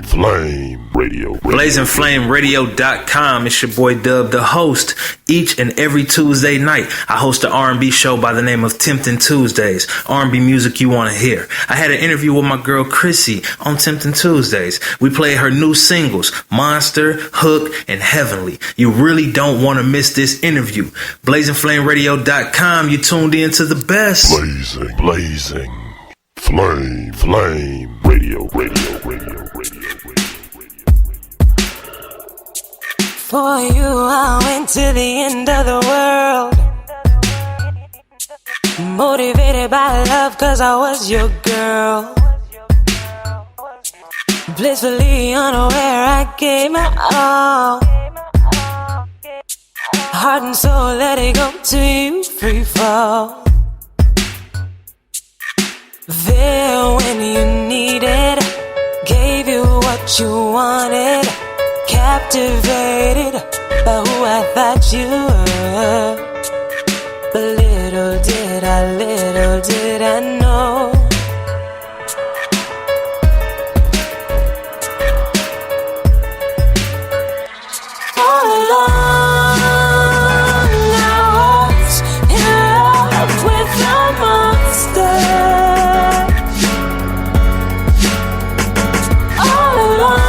Flame Radio. BLAZINGFLAMERADIO.com. It's your boy DubTheHost. Each and every Tuesday night, I host an R&B show by the name of Tempting Tuesdays. R&B music you want to hear. I had an interview with my girl Chrycee on Tempting Tuesdays. We played her new singles, Monster, Hook, and Heavenly. You really don't want to miss this interview. BLAZINGFLAMERADIO.com. You tuned in to the best. Blazing. Flame Radio. For you, I went to the end of the world. Motivated by love, cause I was your girl. Blissfully unaware, I gave my all. Heart and soul, let it go to you, free fall. There when you needed, gave you what you wanted. Captivated by who I thought you were. But little did I know. All along I was in love with a monster. All along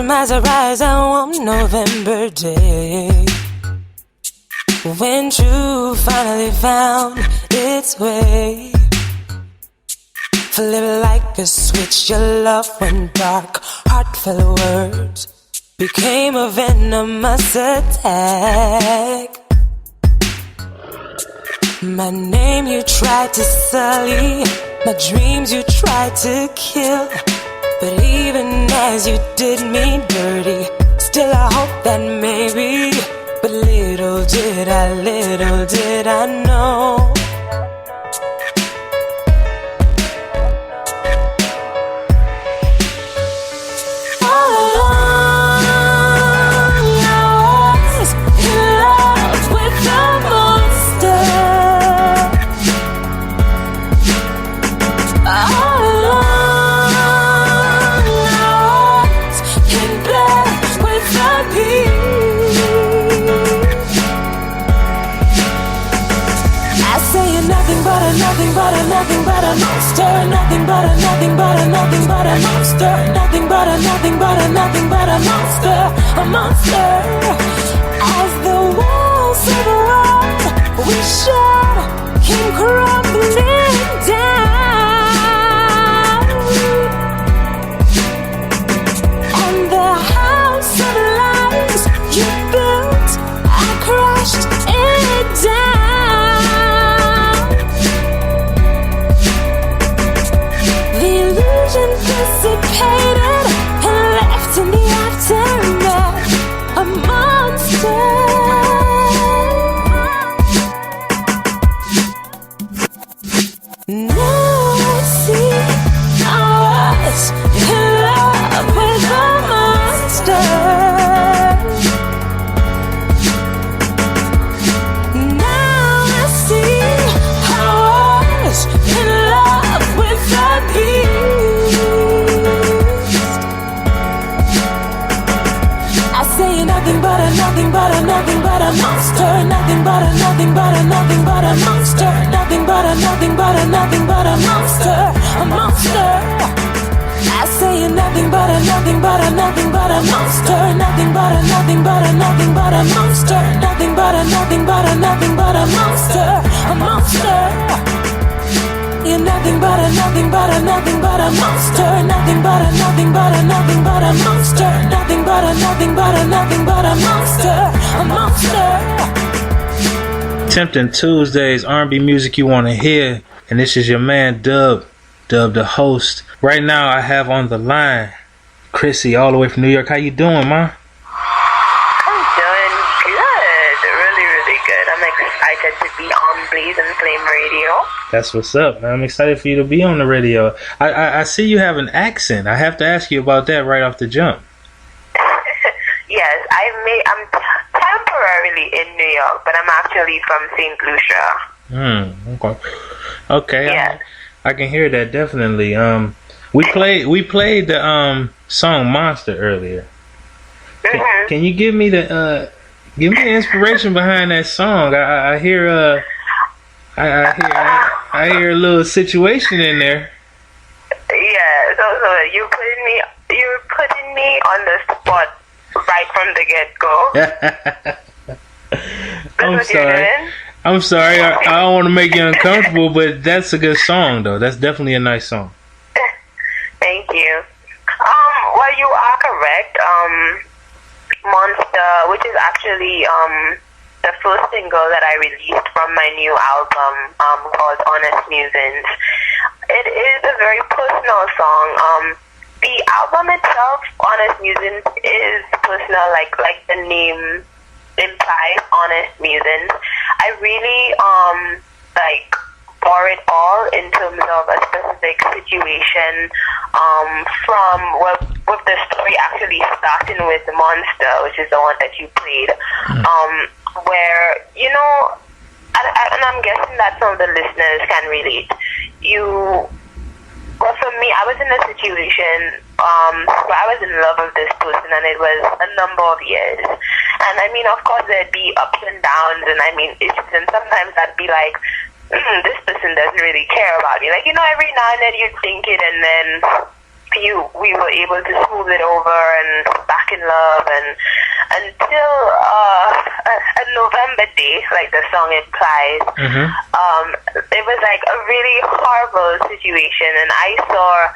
my surprise on one November day, when truth finally found its way. Flip like a switch, your love went dark. Heartfelt words became a venomous attack. My name you tried to sully, my dreams you tried to kill. But even as you did me dirty, still I hope that maybe. But little did I know. All along I was in love with a monster. All along nothing but a monster. Nothing but a monster. Nothing but a monster. A monster. As the walls of the world we shared came crumbling down, and the house of lies you built, I crashed it down. Dissipated and left in the aftermath a monster. Now I see I was in love with a monster. Now I see I was in love with a beast. Nothing but a monster. Nothing but a monster. Nothing but a monster. A monster. I say nothing but a monster. Nothing but a monster. Nothing but a monster. A monster. You're nothing but a monster. Nothing but a monster. Nothing but a monster. A monster. Tempting Tuesdays, R&B music you want to hear. And this is your man DubTheHost. Right now I have on the line Chrycee all the way from New York. How you doing, ma? I'm doing good. Really good. I'm excited to be on Blazing Flame Radio. That's what's up, man. I'm excited for you to be on the radio. I see you have an accent. I have to ask you about that right off the jump. Yes, I'm temporarily in New York, but I'm actually from Saint Lucia. Okay. Okay. Yes. I can hear that definitely. We played the song Monster earlier. Can you give me the inspiration behind that song? I hear I hear a little situation in there. Yeah, so you're putting me on the spot right from the get go. I'm sorry. I don't want to make you uncomfortable, but that's a good song though. That's definitely a nice song. Thank you. Well, you are correct. Monster, which is actually the first single that I released from my new album called Honest Musings. It is a very personal song. The album itself, Honest Musings, is personal, like the name implies, Honest Musings. I really bore it all in terms of a specific situation with the story actually starting with Monster, which is the one that you played, where, you know, and I'm guessing that some of the listeners can relate. Well, for me, I was in a situation where I was in love with this person, and it was a number of years. And I mean, of course, there'd be ups and downs, and I mean, issues, and sometimes I'd be like, this person doesn't really care about me. Like, you know, every now and then you'd think it, and then we were able to smooth it over and back in love, and until a November day, like the song implies, it was like a really horrible situation, and I saw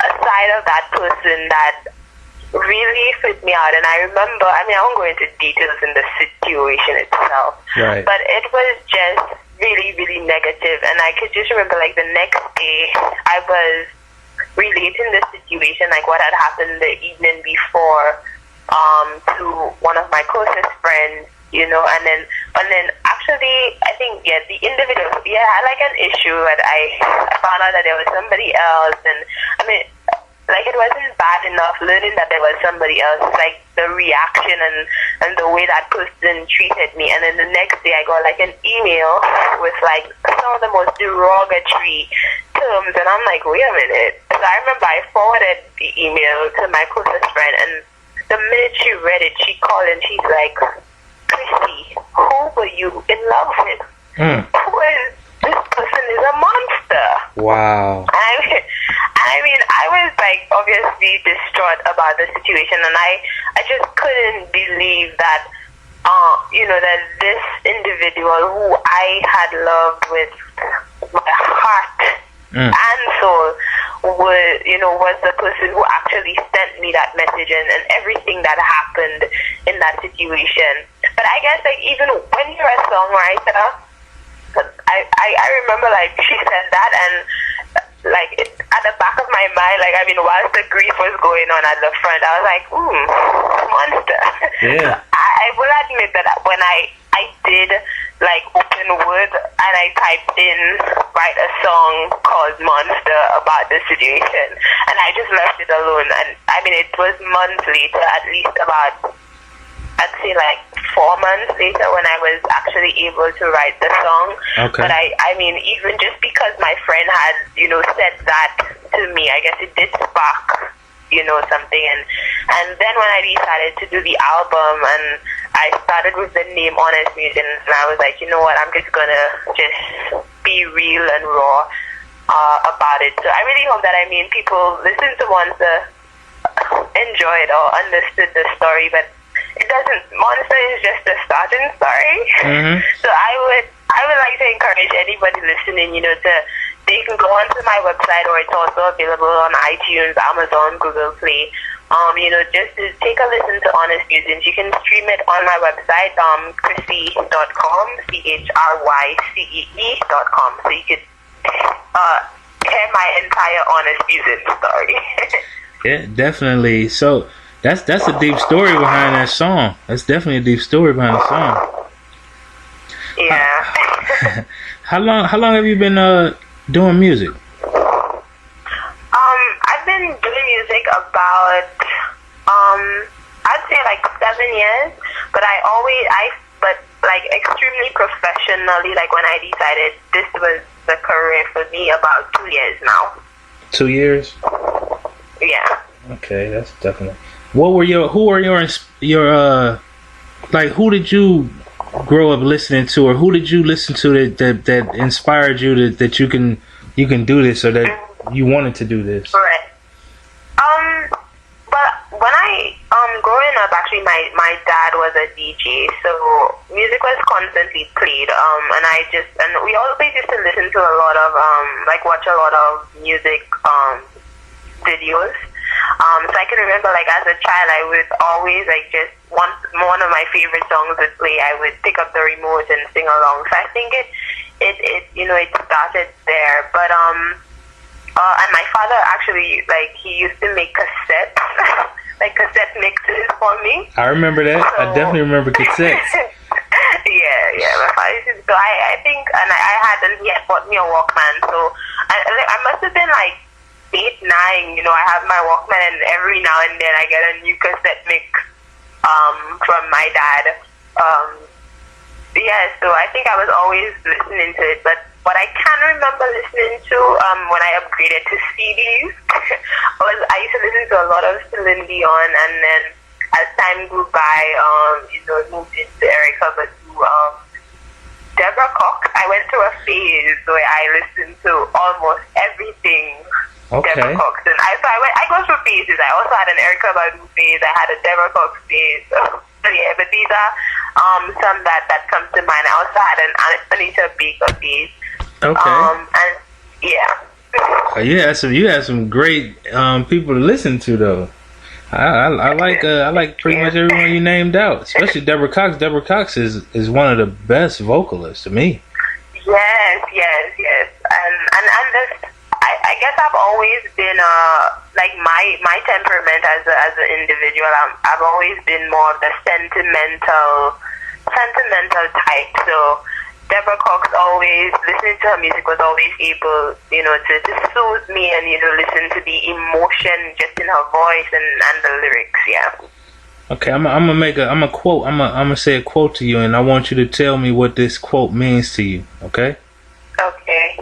a side of that person that really freaked me out. And I remember, I mean, I won't go into details in the situation itself, right, but it was just really, really negative. And I could just remember, like, the next day I was relating the situation, like what had happened the evening before, to one of my closest friends, you know, and then actually, I think, yeah, the individual, yeah, I had like an issue, and I found out that there was somebody else, and I mean, like, it wasn't bad enough learning that there was somebody else. It's like the reaction and the way that person treated me. And then the next day I got like an email with like some of the most derogatory terms, and I'm like, wait a minute. So I remember I forwarded the email to my closest friend, and the minute she read it, she called and she's like, Chrycee, who were you in love with? Who is this person? Is a monster. Wow. I mean, I was like obviously distraught about the situation, and I just couldn't believe that, you know, that this individual who I had loved with my heart and soul was the person who actually sent me that message and everything that happened in that situation. But I guess, like, even when you're a songwriter, I remember, like, she said that, and like, it, at the back of my mind, like, I mean, whilst the grief was going on at the front, I was like, monster. Yeah. I will admit that when I did, like, open Word and I typed in, write a song called Monster about the situation, and I just left it alone. And I mean, it was months later, at least about, I'd say like 4 months later, when I was actually able to write the song. Okay. But I mean, even just because my friend had, you know, said that to me, I guess it did spark, you know, something. And then when I decided to do the album, and I started with the name Honest Musings, and I was like, you know what, I'm just gonna just be real and raw about it. So I really hope that, I mean, people listen to Monster, enjoyed or understood the story, but it doesn't. Monster is just a starting story. So I would like to encourage anybody listening, you know, they can go onto my website, or it's also available on iTunes, Amazon, Google Play. You know, just to take a listen to Honest Musings. You can stream it on my website, Chrycee.com, CHRYCEE.com. So you could hear my entire Honest Musings story. Yeah, definitely. So that's a deep story behind that song. That's definitely a deep story behind the song. Yeah. How long have you been doing music? I've been doing music about I'd say like 7 years, but but like extremely professionally, like when I decided this was the career for me, about 2 years now. 2 years? Yeah. Okay, that's definitely. Who were who did you grow up listening to, or who did you listen to that inspired you that you can do this, or that you wanted to do this? Right. But when I growing up, actually my dad was a DJ, so music was constantly played. And we always used to listen to a lot of watch a lot of music videos. So I can remember, like, as a child, I would always, like, just one of my favorite songs would play. I would pick up the remote and sing along. So I think it started there. But and my father actually, like, he used to make cassettes, like cassette mixes for me. I remember that. So, I definitely remember cassettes. yeah. My father used to, so I think, and he had bought me a Walkman. So I must have been like 8, 9, I have my Walkman, and every now and then I get a new cassette mix from my dad. So I think I was always listening to it, but what I can remember listening to when I upgraded to CDs I used to listen to a lot of Celine Dion, and then as time grew by, moved into Erica Badu, Deborah Cox. I went through a phase where I listened to almost everything. Okay. Deborah Cox. And I go through phases. I also had an Erica Badu phase. I had a Deborah Cox phase. So yeah, but these are some that come to mind. I also had an Anita Baker phase. Okay. And yeah. You had some great people to listen to, though. I like pretty much everyone you named out, especially Deborah Cox. Deborah Cox is one of the best vocalists to me. Yes. And this, I guess I've always been like my temperament as an individual. I've always been more of the sentimental type. So Deborah Cox, always listening to her music, was always able, to soothe me and listen to the emotion just in her voice and the lyrics. Yeah. Okay, I'm gonna say a quote to you, and I want you to tell me what this quote means to you. Okay. Okay.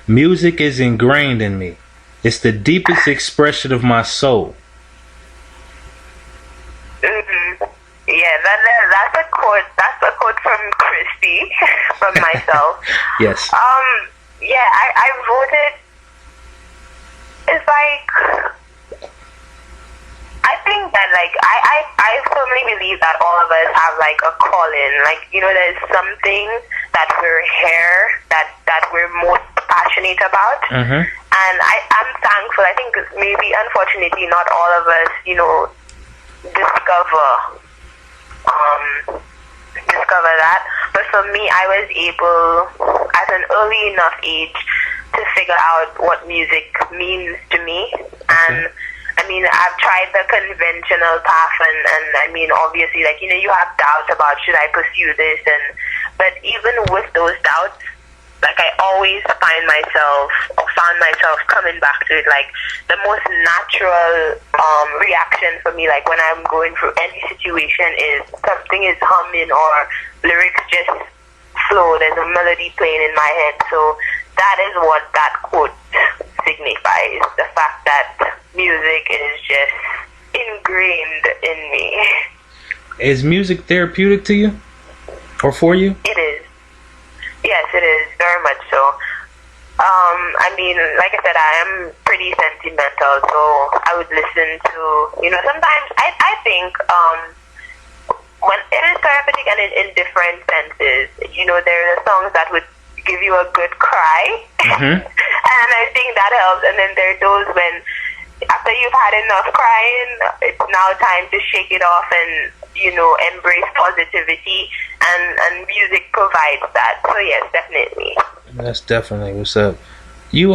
Music is ingrained in me. It's the deepest expression of my soul. Mm-hmm. Yeah, that's a quote. That's a quote from Chrycee, from myself. Yes. Yeah, I wrote it. It's like, I think that, like, I firmly believe that all of us have, like, a calling. Like, there's something that we're here, that we're most passionate about. Mm-hmm. And I'm thankful. I think maybe, unfortunately, not all of us, discover that. But for me, I was able, at an early enough age, to figure out what music means to me. And I've tried the conventional path, and I mean, obviously, like, you have doubts about, should I pursue this? But even with those doubts, like, I always found myself coming back to it. Like, the most natural reaction for me, like, when I'm going through any situation, is something is humming or lyrics just flow. There's a melody playing in my head. So that is what that quote signifies. The fact that music is just ingrained in me. Is music therapeutic to you? Or for you? It is. Yes, it is, very much so. Like I said, I am pretty sentimental, so I would listen to, sometimes I think when it is therapeutic, and in different senses, there are songs that would give you a good cry, mm-hmm. and I think that helps. And then there are those when, after you've had enough crying, it's now time to shake it off and, embrace positivity, and music provides that. So yes, definitely. That's definitely what's up. You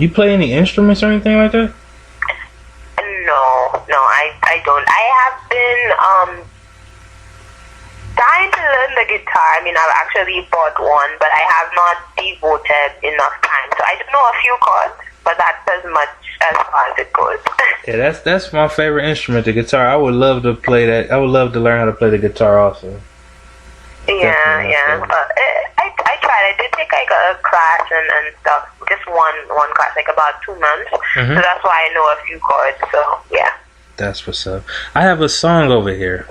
play any instruments or anything like that? No, I don't. I have been trying to learn the guitar. I've actually bought one, but I have not devoted enough time. So I do know a few chords. but that's as much as far as it goes. Yeah, that's my favorite instrument, the guitar. I would love to play that. I would love to learn how to play the guitar also. Yeah. I tried. I did take like a class and stuff. Just one class, like about 2 months. Mm-hmm. So that's why I know a few chords. So yeah. That's what's up. I have a song over here.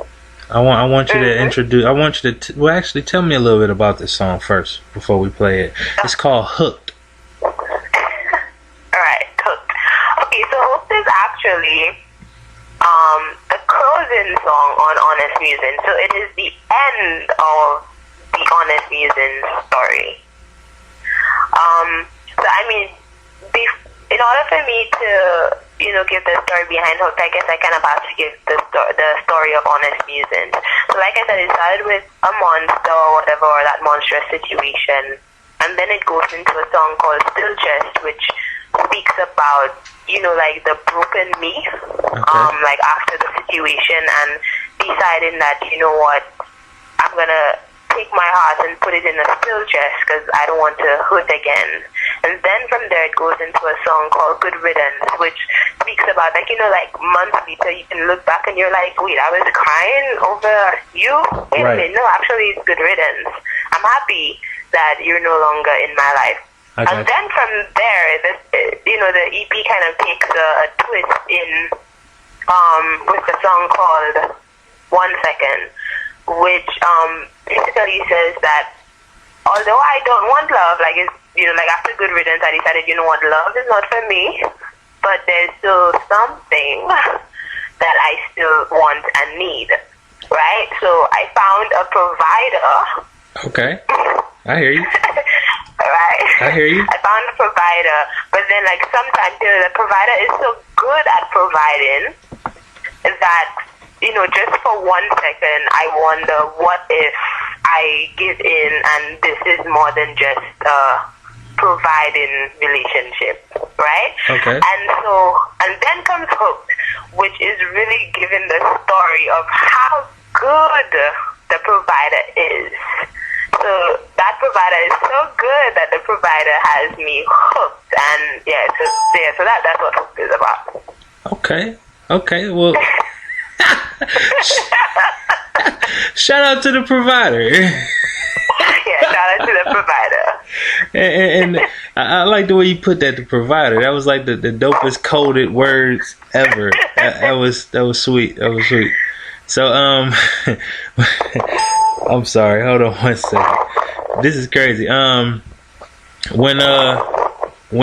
I want you to introduce. I want you to well, actually, tell me a little bit about this song first before we play it. It's called "Hooked." All right, Hooked. Okay, so Hooked is actually the closing song on Honest Musing. So it is the end of the Honest Musing story. So I mean, in order for me to give the story behind Hooked, I guess I kind of have to give the story of Honest Musing. So like I said, it started with a monster or whatever, or that monstrous situation, and then it goes into a song called Still Just, which speaks about, like the broken me, like after the situation, and deciding that, what, I'm gonna take my heart and put it in a still chest because I don't want to hurt again. And then from there it goes into a song called Good Riddance, which speaks about like months later you can look back and you're like, wait, I was crying over you? Wait a minute, no, actually it's good riddance. I'm happy that you're no longer in my life. Okay. And then from there, the EP kind of takes a twist in with the song called 1 Second, which basically says that although I don't want love, like after Good Riddance, I decided, what, love is not for me, but there's still something that I still want and need, right? So I found a provider. Okay, I hear you. Right? I hear you. I found a provider, but then sometimes the provider is so good at providing that just for 1 second, I wonder what if I give in and this is more than just a providing relationship, right? Okay. And then comes Hooked, which is really giving the story of how good the provider is. So that provider is so good that the provider has me hooked, and so that's what Hooked is about. Okay, well. Shout out to the provider. Yeah, shout out to the provider. And I like the way you put that, the provider. That was like the dopest coded words ever. That was sweet. That was sweet. So I'm sorry. Hold on 1 second. This is crazy. When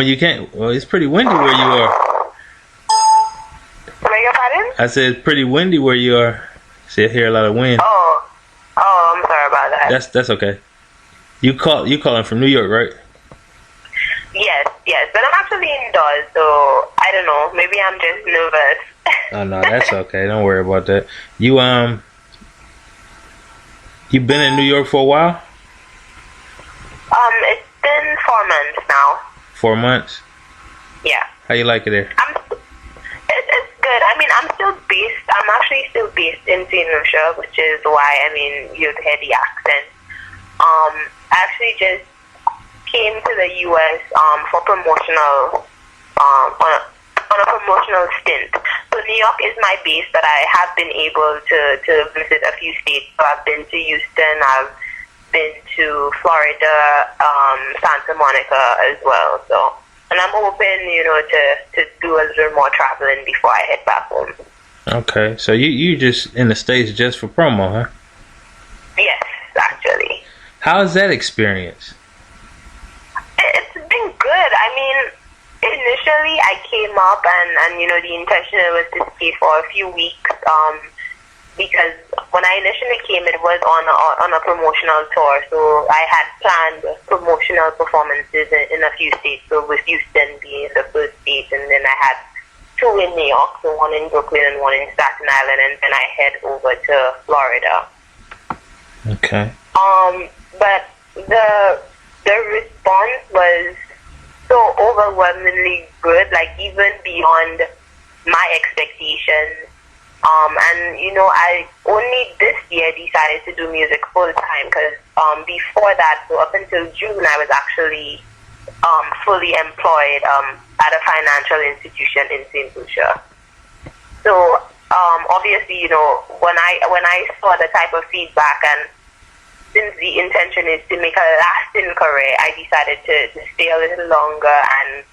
you can't, well, it's pretty windy where you are. I said it's pretty windy where you are. See, I hear a lot of wind. Oh, I'm sorry about that. That's okay. You calling from New York, right? Yes, but I'm actually indoors, so I don't know. Maybe I'm just nervous. Oh no, that's okay. Don't worry about that. You been in New York for a while? It's been 4 months now. 4 months? Yeah. How you like it there? It's good. I mean, I'm actually still based in Saint Lucia, which is why, you'd hear the accent. I actually just came to the U.S. For promotional, on a promotional stint. So New York is my base, but I have been able to visit a few states. So I've been to Houston, I've been to Florida, Santa Monica as well. So, and I'm hoping, to do a little more traveling before I head back home. Okay, so you just in the States just for promo, huh? Yes, actually. How is that experience? It's been good. Initially I came up and the intention was to stay for a few weeks, because when I initially came, it was on a promotional tour, so I had planned promotional performances in a few states, so with Houston being the first state, and then I had 2 in New York, so 1 in Brooklyn and 1 in Staten Island, and then I head over to Florida. Okay. But the response was so overwhelmingly good, even beyond my expectations. I only this year decided to do music full time, because before that, so up until June, I was actually fully employed at a financial institution in Saint Lucia. So obviously, you know, when I saw the type of feedback, and since the intention is to make a lasting career, I decided to stay a little longer and,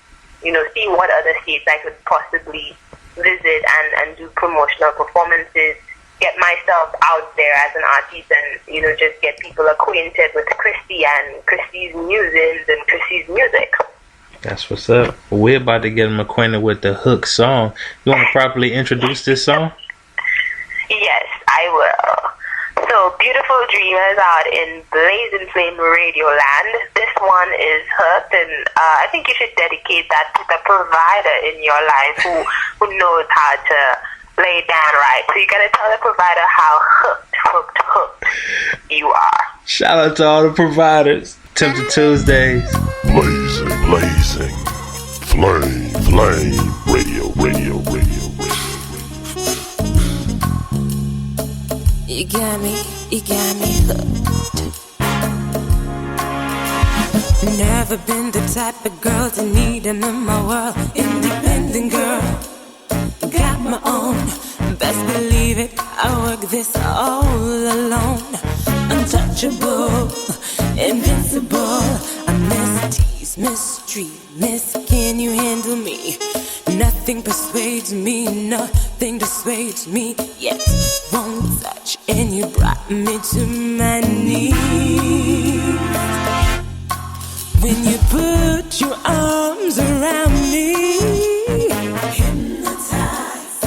you know, see what other states I could possibly visit and do promotional performances, get myself out there as an artist, and, you know, just get people acquainted with Chrycee and Chrycee's musings and Chrycee's music. That's what's up. We're about to get them acquainted with the hook song. You want to properly introduce this song? Yes, I will. So, Beautiful Dreamers out in Blazing Flame Radio Land. This one is Hooked, and I think you should dedicate that to the provider in your life who knows how to lay it down right. So you gotta tell the provider how hooked you are. Shout out to all the providers. Tempted Tuesdays. Blazing. Flame. Radio. You got me hooked. Never been the type of girl to need him in my world. Independent girl, got my own. Best believe it, I work this all alone. Untouchable, invincible. I miss tease, mystery, miss, can you handle me? Nothing persuades me, nothing dissuades me. Yet won't touch, and you brought me to my knees. When you put your arms around me, hypnotize,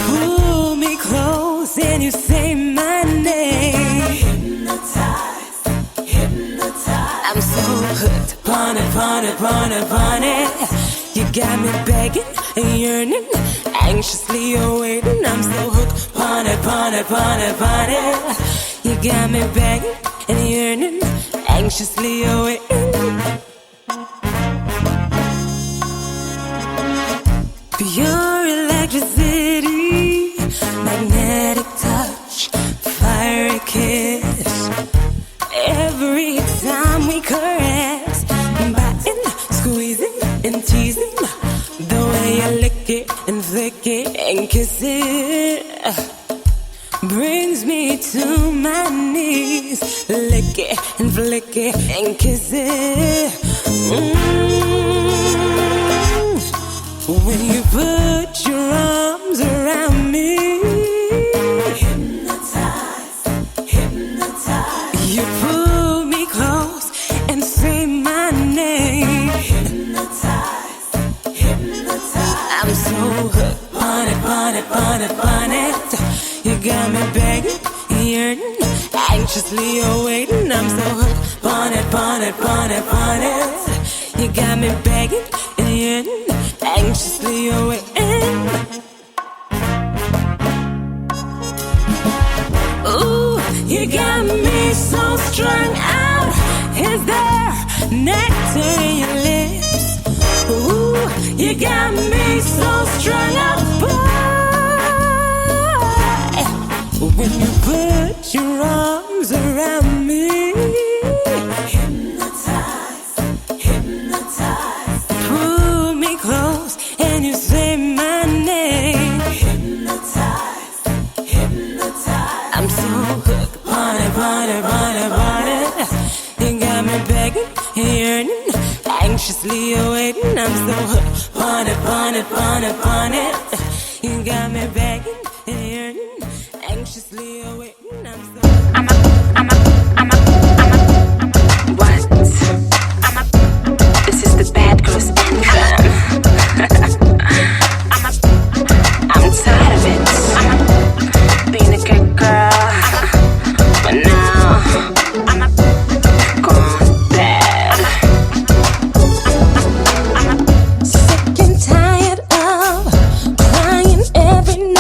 pull me close and you say my name. Hypnotize, I'm so hooked upon it. You got me begging and yearning, anxiously awaiting. I'm so hooked upon it. You got me begging and yearning, anxiously awaiting. Pure electricity, magnetic touch, fiery kiss. Every time we caress, biting, squeezing, and teasing. The way you lick it and flick it and kiss it brings me to my knees. Lick it and flick it and kiss it. When you put your arms around me, hypnotize, you pull me close and say my name. Hypnotize, I'm so hooked on it. You got me begging, yearning, anxiously awaiting. I'm so hooked on it. You got me begging and yearning, anxiously awaiting. Ooh, you got me so strung out. Is there nectar in your lips? Ooh, you got me so strung out, boy. When you put your arms around me, hypnotize, pull me close and you say my name. Hypnotize, I'm so hooked on it. You got me begging, yearning, anxiously awaiting. I'm so hooked on it. You got me begging, yearning, anxiously awaiting. What? This is the bad girl's anthem. I'm tired of it. Being a good girl. But now I'm gone bad. Sick and tired of crying every night.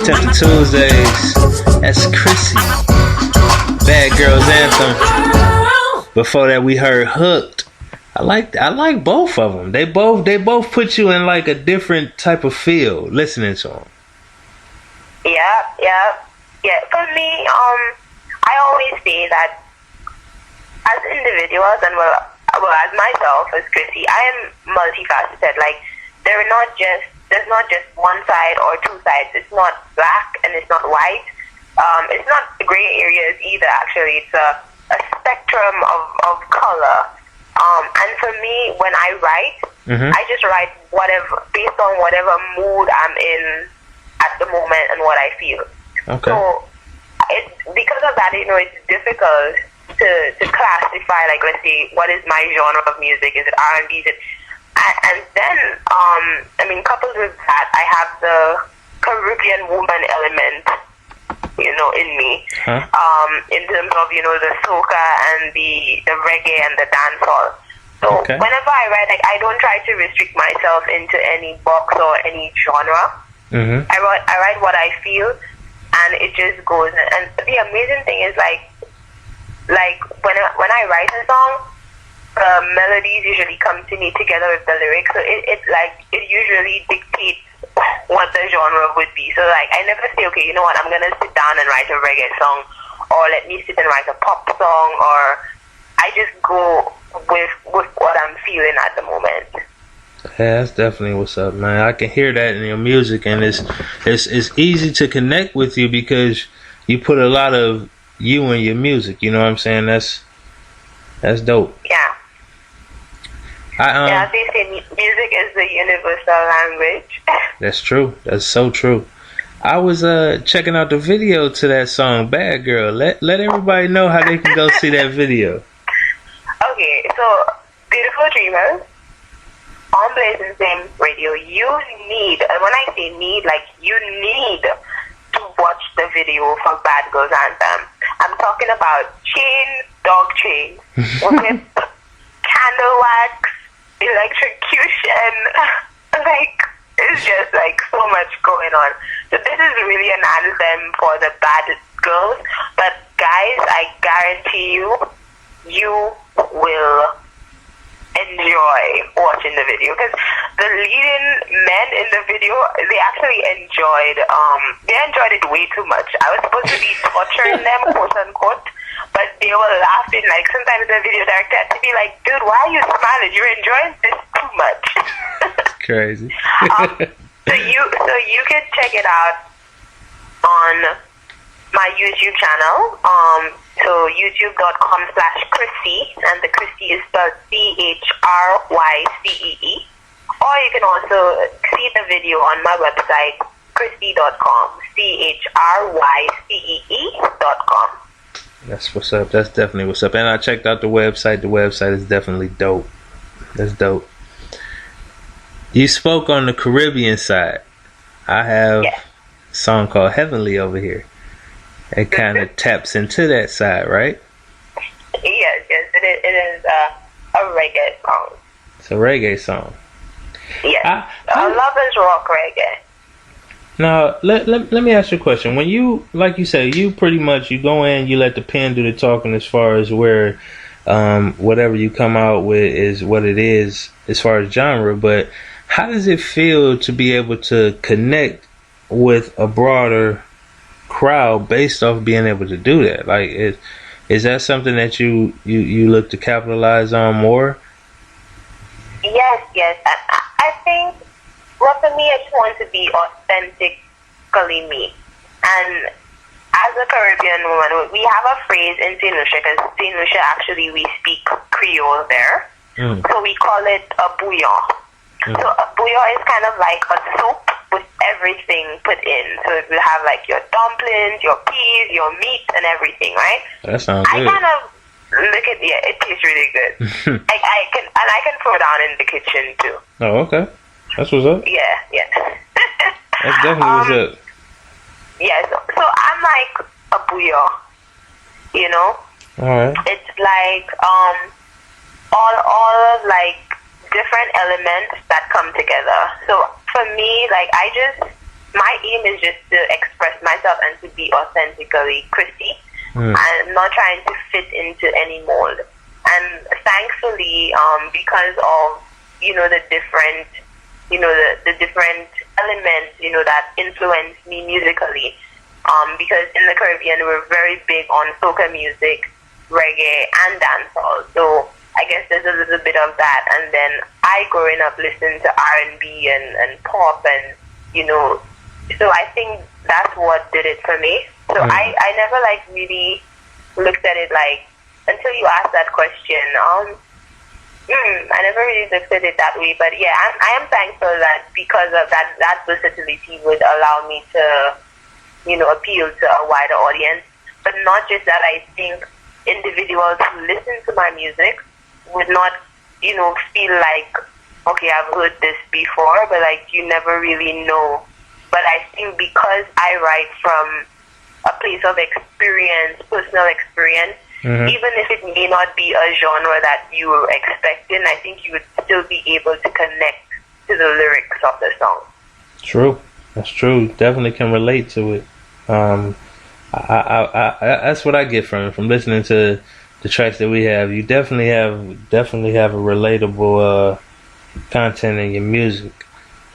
Tempting Tuesdays. That's Chrycee. Bad Girls Anthem. Before that, we heard Hooked. I like both of them. They both put you in like a different type of feel listening to them. Yeah. For me, I always say that as individuals and well as myself as Chrycee, I am multifaceted. Like there's not just one side or two sides. It's not black and it's not white. It's not gray areas either. Actually, it's a spectrum of color. And for me, when I write, I just write whatever based on whatever mood I'm in at the moment and what I feel. Okay. So because of that, it's difficult to classify. Like, let's say, what is my genre of music? Is it R&B? And then, coupled with that, I have the Caribbean woman element, in me. Huh? In terms of, the soca and the reggae and the dancehall. So whenever I write, like, I don't try to restrict myself into any box or any genre. I write what I feel, and it just goes. And the amazing thing is, like when I write a song, the melodies usually come to me together with the lyrics. So it usually dictates what the genre would be. So like I never say, okay, you know what, I'm gonna sit down and write a reggae song, or let me sit and write a pop song, or I just go with what I'm feeling at the moment. Yeah, that's definitely what's up, man. I can hear that in your music, and it's easy to connect with you because you put a lot of you in your music. You know what I'm saying? That's dope. Yeah. They say music is the universal language. That's true. That's so true. I was checking out the video to that song, Bad Girl. Let everybody know how they can go see that video. Okay, so Beautiful Dreamers on Blazing Flame Radio, you need, and when I say need, like you need to watch the video for Bad Girls Anthem. I'm talking about dog chain, whip, candle wax, electrocution, like it's just like so much going on. So this is really an anthem for the bad girls, but guys, I guarantee you will enjoy watching the video, because the leading men in the video, they actually enjoyed it way too much. I was supposed to be torturing them, quote unquote, but they were laughing. Like sometimes the video director had to be like, dude, why are you smiling? You're enjoying this too much. Crazy. So you can check it out on my YouTube channel. So youtube.com/Chrycee, and the Chrycee is spelled CHRYCEE. Or you can also see the video on my website, Chrycee.com, CHRYCEE.com. That's what's up. That's definitely what's up. And I checked out the website. The website is definitely dope. That's dope. You spoke on the Caribbean side. I have a song called Heavenly over here. It kind of taps into that side, right? Yes, it is a reggae song. It's a reggae song. Yes, I love is rock reggae. Now, let me ask you a question. When you, like you say, you pretty much, you go in, you let the pen do the talking as far as where whatever you come out with is what it is as far as genre, but how does it feel to be able to connect with a broader crowd based off being able to do that? Like, is that something that you look to capitalize on more? Yes. I think, well, for me, I just want to be authentically me. And as a Caribbean woman, we have a phrase in Saint Lucia, because Saint Lucia, actually, we speak Creole there. So we call it a bouillon. So a bouillon is kind of like a soup with everything put in. So it will have like your dumplings, your peas, your meat, and everything, right? That sounds good. I kind of look at it tastes really good. I can throw down in the kitchen too. Oh, okay. That's what's up. Yeah. That's definitely what's up. Yeah, so I'm like a bouillon, you know? Alright. It's like all of like different elements that come together. So for me, like I just my aim is just to express myself and to be authentically Chrycee. I'm not trying to fit into any mold. And thankfully, because of, the different, the different elements, that influence me musically, because in the Caribbean, we're very big on soca music, reggae, and dancehall. So I guess there's a little bit of that. And then I, growing up, listened to R&B and pop and, so I think that's what did it for me. So I never really looked at it until you asked that question. I never really looked at it that way. But yeah, I am thankful that because of that versatility would allow me to, appeal to a wider audience. But not just that, I think individuals who listen to my music would not, feel like, okay, I've heard this before, but you never really know. But I think because I write from a place of experience, personal experience, even if it may not be a genre that you were expecting, I think you would still be able to connect to the lyrics of the song. True. That's true. Definitely can relate to it. I that's what I get from listening to the tracks that we have. You definitely have a relatable content in your music.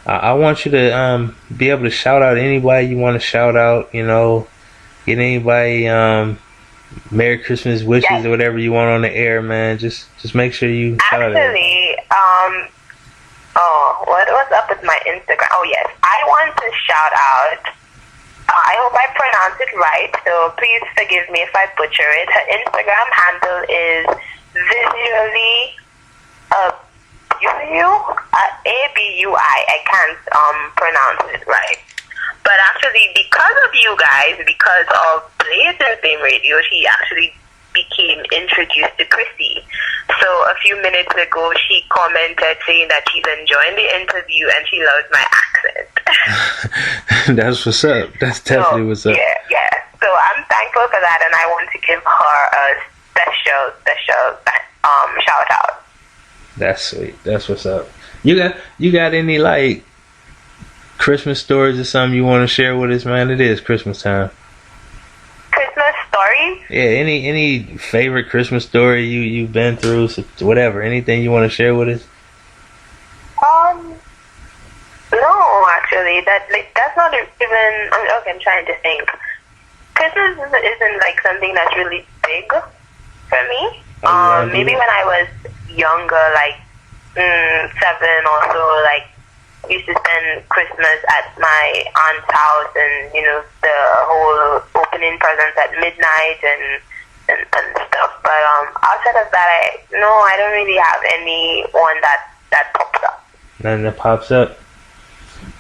I want you to be able to shout out anybody you want to shout out. Get anybody Merry Christmas wishes or whatever you want on the air, man. Just make sure you shout out. Actually, what's up with my Instagram? Oh yes, I want to shout out. I hope I pronounce it right, so please forgive me if I butcher it. Her Instagram handle is visually ABUI. I can't pronounce it right. But actually, because of you guys, because of Blazing Flame Radio, she actually became introduced to Chrycee. So a few minutes ago, she commented saying that she's enjoying the interview and she loves my accent. That's what's up. That's definitely what's up. Yeah. So I'm thankful for that, and I want to give her a special shout out. That's sweet. That's what's up. You got any Christmas stories or something you want to share with us, man? It is Christmas time. Christmas stories? Yeah, any favorite Christmas story you've been through, so whatever, anything you want to share with us? No, actually, that's not even. Okay, I'm trying to think. Christmas isn't something that's really big for me. Maybe when I was younger, 7 or so, we used to spend Christmas at my aunt's house, and the whole opening presents at midnight and stuff. But outside of that, I don't really have anyone that pops up. Nothing that pops up.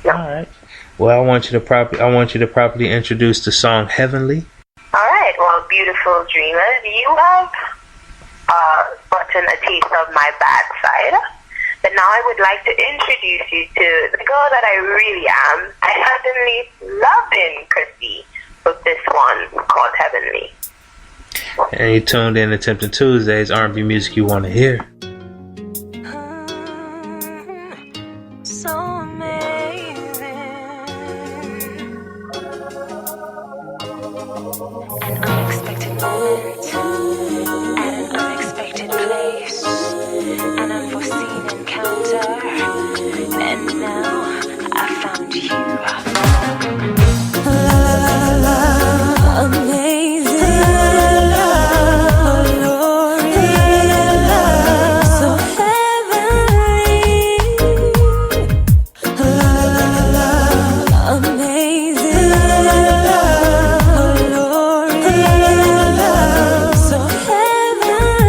No. All right. Well, I want you to properly introduce the song "Heavenly." All right. Well, beautiful dreamers, you have gotten a taste of my bad side. But now I would like to introduce you to the girl that I really am. I suddenly loving Chrycee with this one called Heavenly. And you tuned in to Tempting Tuesdays, R&B music you want to hear. So amazing. An unexpected moment at an unexpected place. An unforeseen encounter, and now I found you. Amazing, so heavenly. Amazing, so heavenly.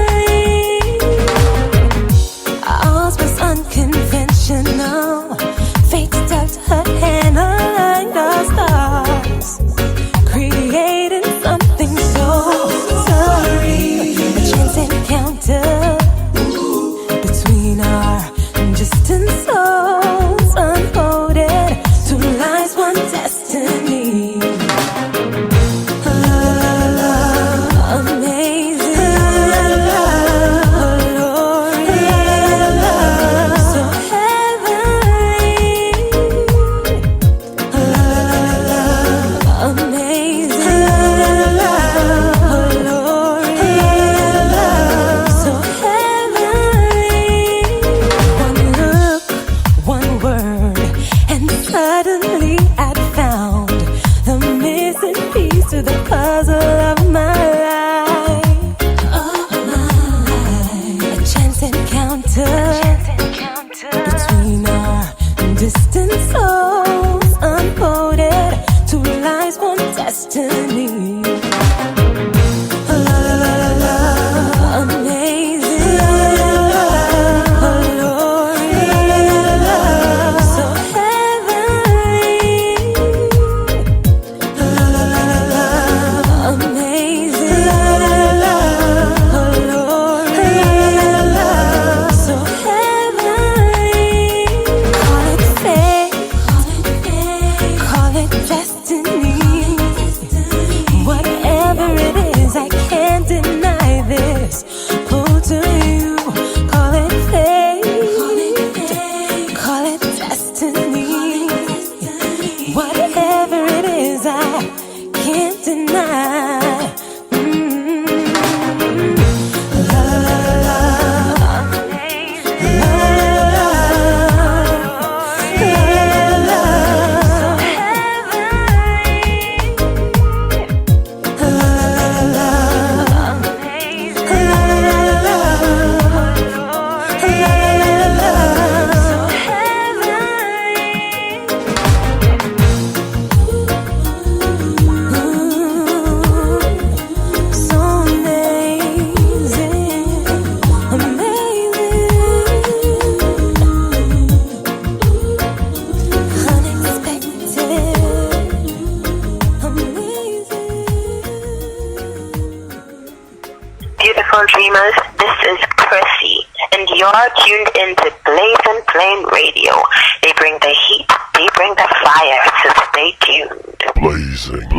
beautiful dreamers. This is Chrycee, and you're tuned into Blazing Flame Radio. They bring the heat, they bring the fire, so stay tuned. Blazing,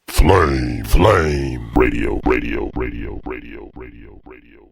flame, radio, radio.